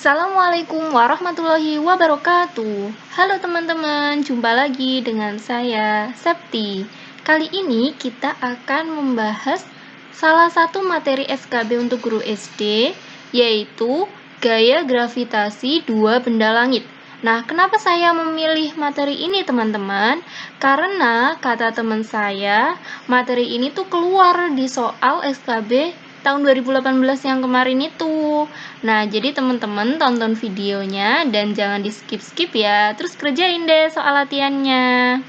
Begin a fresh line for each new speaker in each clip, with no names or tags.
Assalamualaikum warahmatullahi wabarakatuh. Halo teman-teman, jumpa lagi dengan saya, Septi. Kali ini kita akan membahas salah satu materi SKB untuk guru SD, yaitu gaya gravitasi dua benda langit. Nah, kenapa saya memilih materi ini, teman-teman? Karena kata teman saya, materi ini tuh keluar di soal SKB tahun 2018 yang kemarin itu. Nah, jadi teman-teman tonton videonya dan jangan di skip-skip ya. Terus kerjain deh soal latihannya.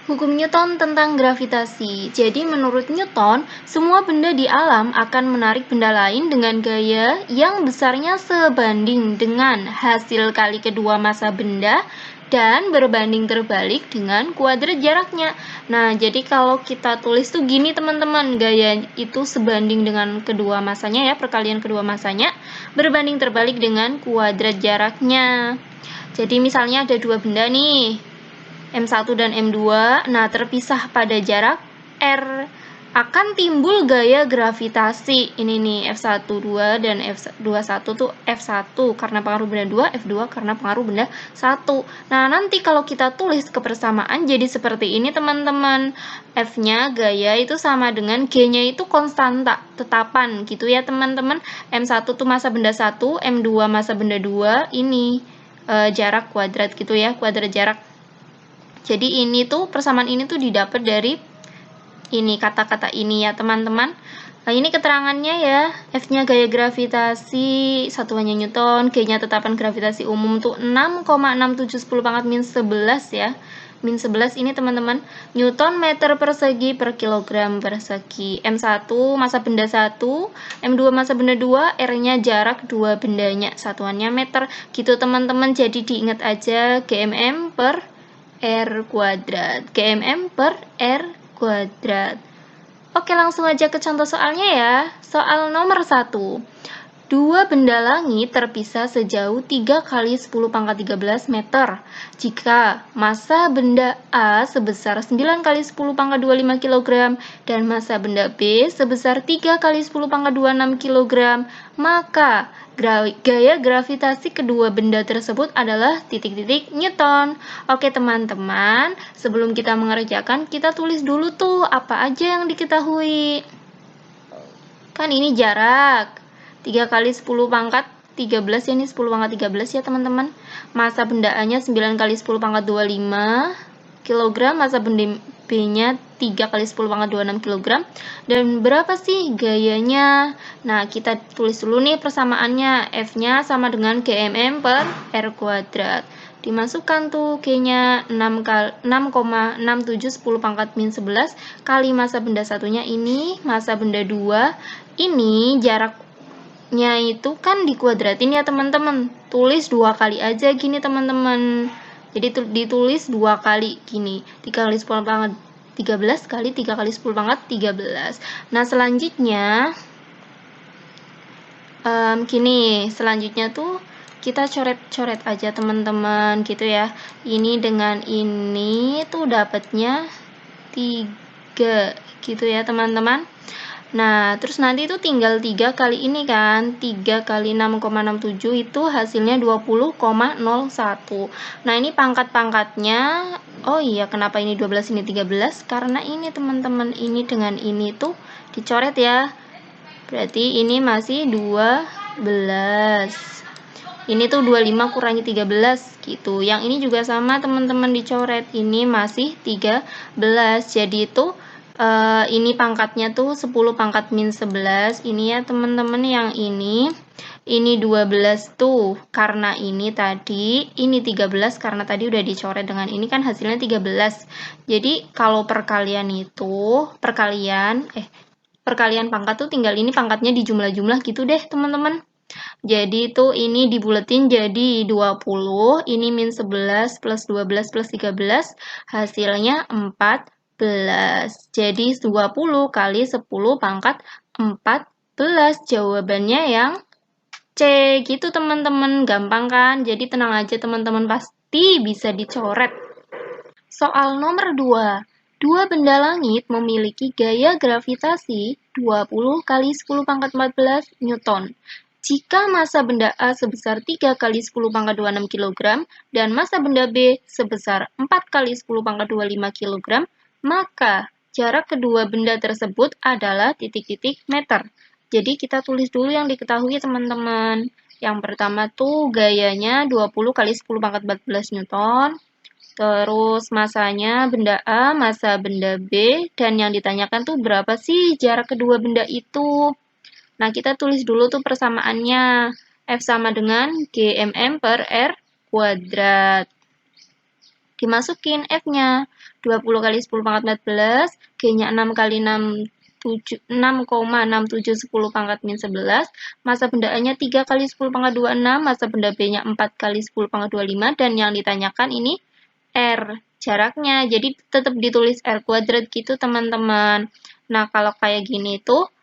Hukum Newton tentang gravitasi. Jadi menurut Newton, semua benda di alam akan menarik benda lain dengan gaya yang besarnya sebanding dengan hasil kali kedua massa benda dan berbanding terbalik dengan kuadrat jaraknya. Nah, jadi kalau kita tulis tuh gini teman-teman, gaya itu sebanding dengan kedua massanya ya, perkalian kedua massanya, berbanding terbalik dengan kuadrat jaraknya. Jadi misalnya ada dua benda nih, M1 dan M2, nah terpisah pada jarak R, akan timbul gaya gravitasi. Ini nih F12 dan F21 tuh F1 karena pengaruh benda 2, F2 karena pengaruh benda 1. Nah, nanti kalau kita tulis kebersamaan jadi seperti ini teman-teman. F-nya gaya itu sama dengan G-nya itu konstanta, tetapan gitu ya teman-teman. M1 tuh massa benda 1, M2 massa benda 2, ini jarak kuadrat gitu ya, kuadrat jarak. Jadi ini tuh persamaan ini tuh didapat dari ini kata-kata ini ya teman-teman. Nah, ini keterangannya ya. F-nya gaya gravitasi satuannya Newton, G-nya tetapan gravitasi umum tuh 6,6710⁻11 ya. Min 11 ini teman-teman. Newton meter persegi per kilogram persegi. M1 massa benda 1, M2 massa benda 2, R-nya jarak dua bendanya. Satuannya meter. Gitu teman-teman. Jadi diingat aja GMM per R kuadrat. GMM per R kuadrat. Oke, langsung aja ke contoh soalnya ya. Soal nomor 1. Dua benda langit terpisah sejauh 3 kali 10 pangkat 13 meter. Jika massa benda A sebesar 9 kali 10 pangkat 25 kg dan massa benda B sebesar 3 kali 10 pangkat 26 kg, maka gaya gravitasi kedua benda tersebut adalah titik-titik Newton. Oke teman-teman, sebelum kita mengerjakan, kita tulis dulu tuh apa aja yang diketahui. Kan ini jarak 3 kali 10 pangkat 13 ya, ini 10 pangkat 13 ya teman-teman. Massa benda A-nya 9 kali 10 pangkat 25 kg, massa benda B-nya 3 kali 10 pangkat 26 kg. Dan berapa sih gayanya? Nah, kita tulis dulu nih persamaannya. F-nya sama dengan GMM per R kuadrat. Dimasukkan tuh G-nya 6,6710 pangkat min 11 kali massa benda satunya ini, massa benda 2. Ini jaraknya itu kan dikuadratin ya teman-teman. Tulis 2 kali aja gini teman-teman. Jadi ditulis 2 kali gini. 3 kali 10 pangkat 13 kali 3 kali 10 pangkat 13. Nah, selanjutnya selanjutnya tuh kita coret-coret aja teman-teman gitu ya. Ini dengan ini tuh dapatnya 3 gitu ya teman-teman. Nah, terus nanti itu tinggal 3 kali ini kan. 3 kali 6,67 itu hasilnya 20,01. Nah, ini pangkat-pangkatnya. Oh iya, kenapa ini 12 ini 13? Karena ini teman-teman, ini dengan ini tuh dicoret ya. Berarti ini masih 12. Ini tuh 25 kurangi 13 gitu. Yang ini juga sama teman-teman dicoret. Ini masih 13. Jadi itu ini pangkatnya tuh 10 pangkat min 11. Ini ya teman-teman, yang ini 12 tuh karena ini tadi, ini 13 karena tadi udah dicoret dengan ini kan hasilnya 13. Jadi kalau perkalian itu, perkalian pangkat tuh tinggal ini pangkatnya di jumlah-jumlah gitu deh teman-teman. Jadi itu ini dibuletin jadi 20, ini min 11 plus 12 plus 13, hasilnya 14. Jadi 20 kali 10 pangkat 14. Jawabannya yang C gitu teman-teman. Gampang kan? Jadi tenang aja teman-teman, pasti bisa dicoret. Soal nomor 2. Dua benda langit memiliki gaya gravitasi 20 kali 10 pangkat 14 Newton. Jika massa benda A sebesar 3 kali 10 pangkat 26 kg dan massa benda B sebesar 4 kali 10 pangkat 25 kg, maka jarak kedua benda tersebut adalah titik-titik meter. Jadi kita tulis dulu yang diketahui teman-teman. Yang pertama tuh gayanya 20 kali 10 pangkat 14 Newton. Terus masanya benda A, massa benda B, dan yang ditanyakan tuh berapa sih jarak kedua benda itu. Nah, kita tulis dulu tuh persamaannya. F sama dengan GMM per R kuadrat. Dimasukin F-nya. 20 kali 10 pangkat 14, G-nya 6 kali 6,6710 pangkat min 11, massa benda A-nya 3 kali 10 pangkat 26, massa benda B-nya 4 kali 10 pangkat 25, dan yang ditanyakan ini R jaraknya. Jadi tetap ditulis R kuadrat gitu teman-teman. Nah, kalau kayak gini tuh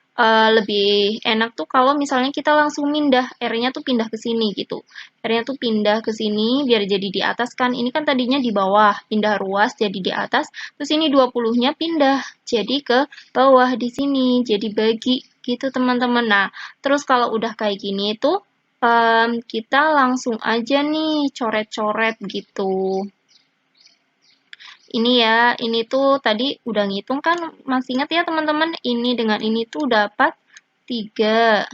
lebih enak tuh kalau misalnya kita langsung pindah, R-nya tuh pindah ke sini gitu. R-nya tuh pindah ke sini biar jadi di atas kan. Ini kan tadinya di bawah, pindah ruas jadi di atas. Terus ini 20-nya pindah jadi ke bawah di sini. Jadi bagi gitu teman-teman. Nah, terus kalau udah kayak gini tuh kita langsung aja nih coret-coret gitu. Ini ya, ini tuh tadi udah ngitung kan, masih ingat ya teman-teman, ini dengan ini tuh dapat 3,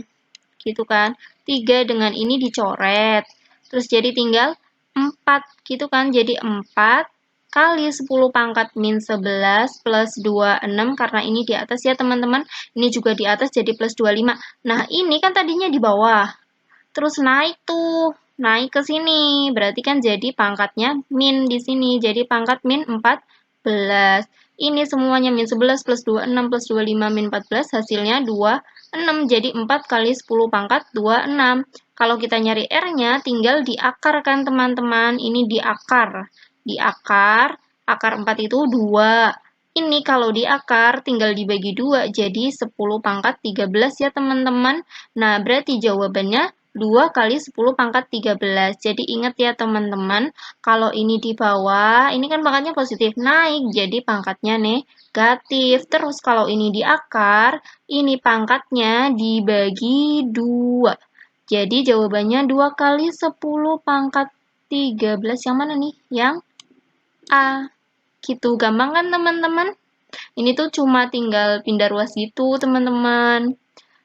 gitu kan. 3 dengan ini dicoret, terus jadi tinggal 4, gitu kan. Jadi 4 kali 10 pangkat min 11 plus 26, karena ini di atas ya teman-teman, ini juga di atas jadi plus 25. Nah, ini kan tadinya di bawah, terus naik tuh, naik ke sini. Berarti kan jadi pangkatnya min di sini. Jadi pangkat min 14. Ini semuanya min 11 plus 26 plus 25 min 14, hasilnya 26. Jadi 4 kali 10 pangkat 26. Kalau kita nyari R-nya, tinggal diakarkan teman-teman. Ini diakar. Diakar, akar 4 itu 2. Ini kalau diakar tinggal dibagi 2, jadi 10 pangkat 13 ya teman-teman. Nah, berarti jawabannya 2 kali 10 pangkat 13. Jadi ingat ya teman-teman, kalau ini di bawah, ini kan pangkatnya positif, naik, jadi pangkatnya negatif. Terus kalau ini di akar, ini pangkatnya dibagi 2. Jadi jawabannya 2 kali 10 pangkat 13. Yang mana nih? Yang A. Gitu, gampang kan teman-teman? Ini tuh cuma tinggal pindah ruas gitu teman-teman.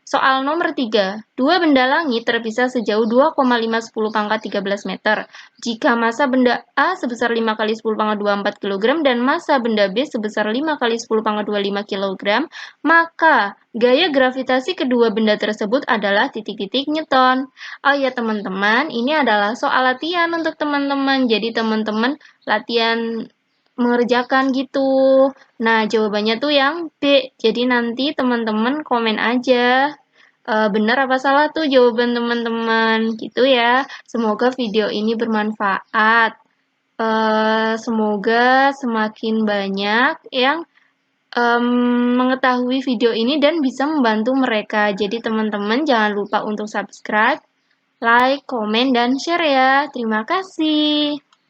Soal nomor 3. Dua benda langit terpisah sejauh 2,510 pangkat 13 meter. Jika massa benda A sebesar 5 kali 10 pangkat 24 kg dan massa benda B sebesar 5 kali 10 pangkat 25 kg, maka gaya gravitasi kedua benda tersebut adalah titik-titik Newton. Oh ya teman-teman, ini adalah soal latihan untuk teman-teman. Jadi teman-teman latihan mengerjakan gitu. Nah, jawabannya tuh yang B. Jadi nanti teman-teman komen aja benar apa salah tuh jawaban teman-teman gitu ya. Semoga video ini bermanfaat. Semoga semakin banyak yang mengetahui video ini dan bisa membantu mereka. Jadi teman-teman jangan lupa untuk subscribe, like, komen, dan share ya. Terima kasih.